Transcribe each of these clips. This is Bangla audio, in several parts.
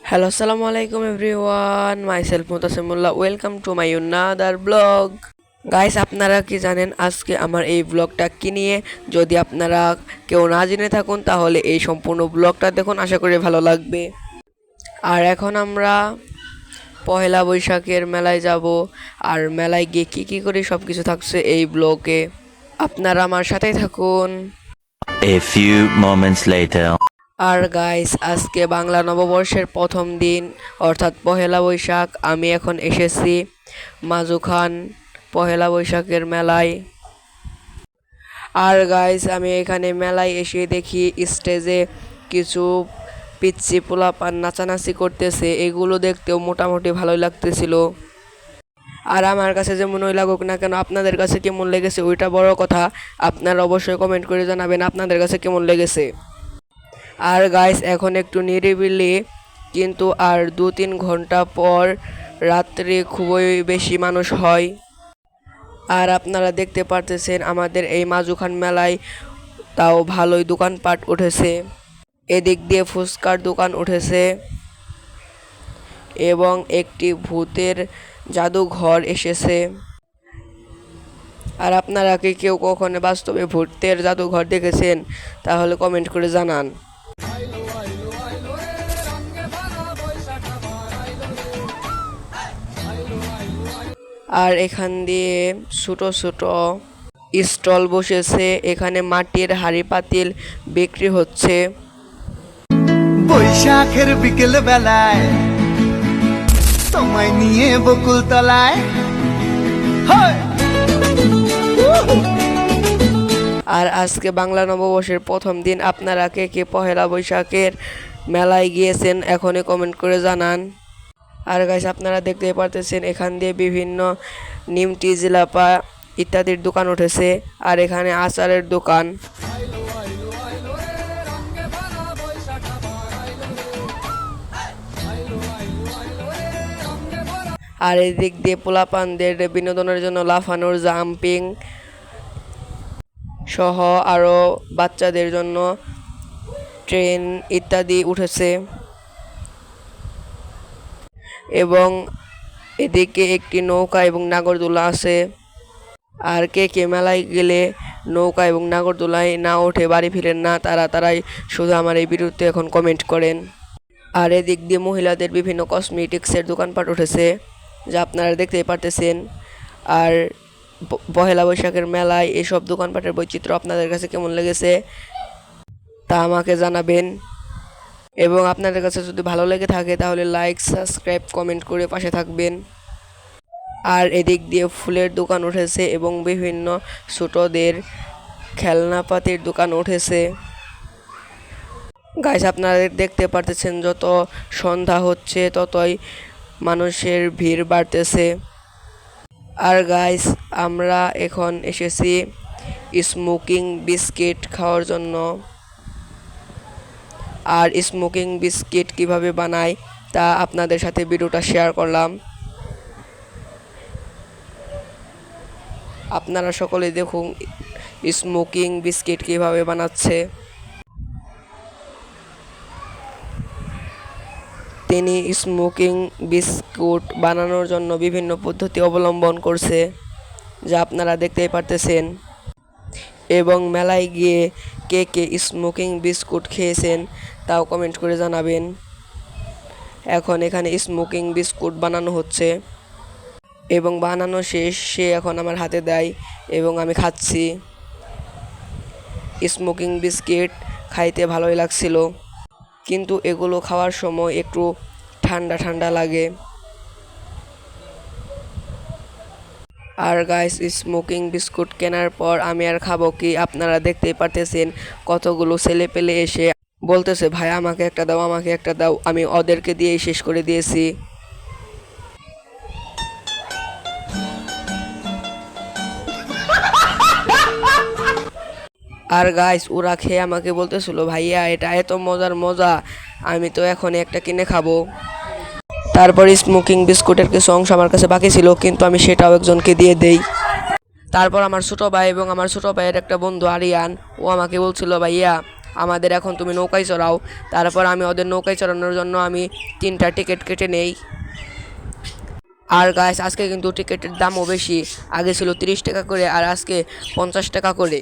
Hello, assalamualaikum everyone. Myself Mutasimullah. Welcome to my another vlog. Guys আপনারা কি জানেন আজকে আমার এই ব্লগটা কি নিয়ে? যদি আপনারা কেউ না জেনে থাকুন তাহলে এই সম্পূর্ণ ব্লগটা দেখুন, আশা করি ভালো লাগবে। আর এখন আমরা পহেলা বৈশাখের মেলায় যাব, আর মেলায় গিয়ে কি করি সবকিছু থাকছে এই ব্লগে। আপনারা আমার সাথেই থাকুন। A few moments later. আর গাইস আজকে বাংলা নববর্ষের প্রথম দিন অর্থাৎ পহেলা বৈশাখ। আমি এখন এসেছি মাজুখান পহেলা বৈশাখের মেলায়। আর গাইস আমি এখানে মেলায় এসে দেখি স্টেজে কিছু পিচ্চি পোলাপান নাচানাচি করতেছে, এগুলো দেখতেও মোটামুটি ভালোই লাগতেছিল। আর আমার কাছে যেমনই লাগুক না কেন, আপনাদের কাছে কেমন লেগেছে ওইটা বড় কথা। আপনারা অবশ্যই কমেন্ট করে জানাবেন আপনাদের কাছে কেমন লেগেছে। আর গাইস এখন একটু নিরিবিলি, কিন্তু আর 2-3 ঘন্টা পর রাত্রে খুবই বেশি মানুষ হয়। আর আপনারা দেখতে পারতেছেন আমাদের এই মাজুখান মেলায় তাও ভালোই দোকানপাট উঠেছে। এদিক দিয়ে ফুচকার দোকান উঠেছে এবং একটি ভূতের জাদুঘর এসেছে। আর আপনারা কি কেউ কখনো বাস্তবে ভূতের জাদুঘর দেখেছেন? তাহলে কমেন্ট করে জানান। আর এখান দিয়ে ছোট ছোট স্টল বসেছে, এখানে মাটির হাঁড়ি পাতিল বিক্রি হচ্ছে। বৈশাখের বিকেল বেলায় তোমায় নিয়ে বকুল তলায়। আর আজকে বাংলা নববর্ষের প্রথম দিন। আপনারা কে পহেলা বৈশাখের মেলায় গিয়েছেন এখনই কমেন্ট করে জানান। আর গাইস আপনারা দেখতে পারতেছেন এখান দিয়ে বিভিন্ন নিমটি জিলাপা ইত্যাদির দোকান উঠেছে। আর এখানে আচারের দোকান। আর এদিক দিয়ে পোলাপানদের বিনোদনের জন্য লাফানোর জাম্পিং সহ আরও বাচ্চাদের জন্য ট্রেন ইত্যাদি উঠেছে। এবং এদিকে একটি নৌকা এবং নাগরদোলা আছে। আর কে মেলায় গেলে নৌকা এবং নাগরদোলায় না উঠে বাড়ি ফিরেন না, তারাই শুধু আমার এই ভিডিওতে এখন কমেন্ট করেন। আর এদিক দিয়ে মহিলাদের বিভিন্ন কসমেটিক্সের দোকানপাট উঠেছে, যা আপনারা দেখতেই পারতেছেন। আর পহেলা বৈশাখের মেলায় এসব দোকানপাটের বৈচিত্র্য আপনাদের কাছে কেমন লেগেছে তা আমাকে জানাবেন। এবং আপনাদের কাছে যদি ভালো লেগে থাকে তাহলে লাইক, সাবস্ক্রাইব, কমেন্ট করে পাশে থাকবেন। আর এদিক দিয়ে ফুলের দোকান উঠেছে এবং বিভিন্ন ছোটদের খেলনাপাতির দোকান উঠেছে। গাইস আপনারা দেখতে পারতেছেন যত সন্ধ্যা হচ্ছে ততই মানুষের ভিড় বাড়তেছে। আর গাইস আমরা এখন এসেছি স্মোকিং বিস্কিট খাওয়ার জন্য। আর স্মোকিং বিস্কিট কিভাবে বানায় তা আপনাদের সাথে ভিডিওটা শেয়ার করলাম। আপনারা সকলে দেখুন স্মোকিং বিস্কিট কিভাবে বানাচ্ছে। তিনি স্মোকিং বিস্কুট বানানোর জন্য বিভিন্ন পদ্ধতি অবলম্বন করছে, যা আপনারা দেখতেই পারতেছেন। এবং মেলায় গিয়ে কে স্মোকিং বিস্কুট খেয়েছেন তাও কমেন্ট করে জানাবেন। এখন এখানে স্মোকিং বিস্কুট বানানো হচ্ছে এবং বানানো শেষ, সে এখন আমার হাতে দেয় এবং আমি খাচ্ছি। স্মোকিং বিস্কিট খাইতে ভালোই লাগছিল, কিন্তু এগুলো খাওয়ার সময় একটু ঠান্ডা ঠান্ডা লাগে। আর গাইস স্মোকিং বিস্কুট কেনার পর আমি আর খাবো কি, আপনারা দেখতেই পারতেছেন কতগুলো ছেলে পেলে এসে বলতেছে ভাই আমাকে একটা দাও, আমাকে একটা দাও। আমি ওদেরকে দিয়েই শেষ করে দিয়েছি। আর গাইস ওরা খেয়ে আমাকে বলতেছিল ভাইয়া এটা এত মজা, আমি তো এখন একটা কিনে খাবো। তারপর স্মোকিং বিস্কুটের কিছু অংশ আমার কাছে বাকি ছিল, কিন্তু আমি সেটাও একজনকে দিয়ে দেই। তারপর আমার ছোট ভাই এবং আমার ছোট ভাইয়ের একটা বন্ধু আরিয়ান, ও আমাকে বলছিল ভাইয়া আমাদের এখন তুমি নৌকায় চড়াও। তারপর আমি ওদের নৌকায় চড়ানোর জন্য আমি 3টা টিকিট কেটে নেই। আর গাইস আজকে কিন্তু টিকিটের দামও বেশি, আগে ছিল 30 টাকা করে আর আজকে 50 টাকা করে।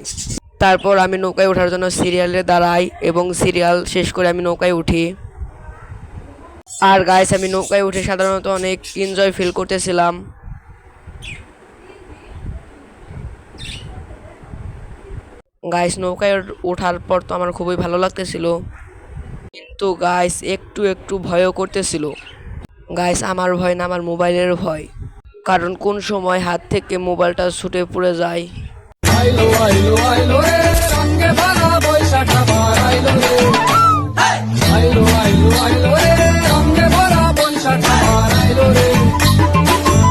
তারপর আমি নৌকায় ওঠার জন্য সিরিয়ালে দাঁড়াই এবং সিরিয়াল শেষ করে আমি নৌকায় উঠি। আর গাইস আমি নৌকায় উঠে সাধারণত অনেক এনজয় ফিল করতেছিলাম। গাইস নৌকায় ওঠার পর তো আমার খুবই ভালো লাগতেছিল, কিন্তু গাইস একটু একটু ভয়ও করতেছিল। গাইস আমার ভয় না, আমার মোবাইলের ভয়, কারণ কোন সময় হাত থেকে মোবাইলটা ছুটে পড়ে যায়। আইলো আইলো আইলো রে সঙ্গে ভাড়া বৈশাখ আবার আইলো রে আইলো আইলো আইলো রে সঙ্গে ভাড়া বৈশাখ আবার আইলো রে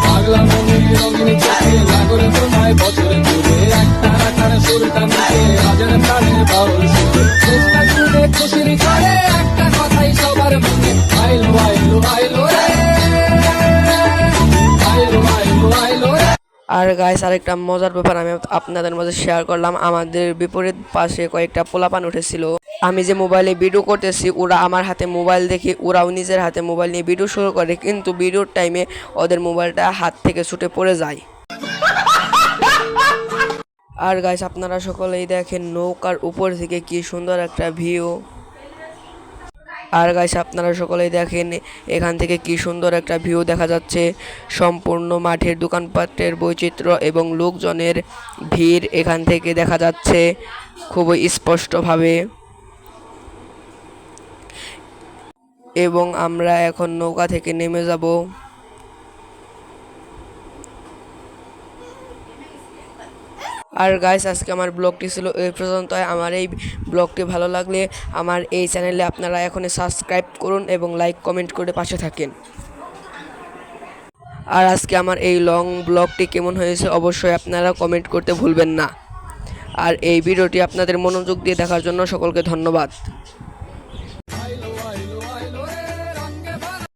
পাগলা মনে রঙিন চোখে লাগরে তোমায় বছরে ঘুরে একটা রাখার সুরটা মিশে রাজের প্রাণের বাউল সুরে চেষ্টা করে খুশির করে একটা কথাই সবার মনে আইলো আইলো আইলো রে আইলো আইলো আইলো রে। আর গাইস আরেকটা মজার ব্যাপার আমি আপনাদের মাঝে শেয়ার করলাম। আমাদের বিপরীত পাশে কয়েকটা পোলাপান উঠেছিল। আমি যে মোবাইলে ভিডিও করতেছি ওরা আমার হাতে মোবাইল দেখে ওরাও নিজের হাতে মোবাইল নিয়ে ভিডিও শুরু করে, কিন্তু ভিডিওর টাইমে ওদের মোবাইলটা হাত থেকে ছুটে পড়ে যায়। আর গাইস আপনারা সকলেই দেখেন নৌকার উপর থেকে কি সুন্দর একটা ভিউ। আর গাইস আপনারা সকলেই দেখেন এখান থেকে কি সুন্দর একটা ভিউ দেখা যাচ্ছে। সম্পূর্ণ মাঠের দোকানপাটের বৈচিত্র্য এবং লোকজনের ভিড় এখান থেকে দেখা যাচ্ছে খুবই স্পষ্টভাবে। এবং আমরা এখন নৌকা থেকে নেমে যাব। আর গাইস আজকে আমার ব্লগটি ছিল এই পর্যন্ত। আমার এই ব্লগটি ভালো লাগলে আমার এই চ্যানেলে আপনারা এখনই সাবস্ক্রাইব করুন এবং লাইক কমেন্ট করে পাশে থাকেন। আর আজকে আমার এই লং ব্লগটি কেমন হয়েছে অবশ্যই আপনারা কমেন্ট করতে ভুলবেন না। আর এই ভিডিওটি আপনাদের মনোযোগ দিয়ে দেখার জন্য সকলকে ধন্যবাদ।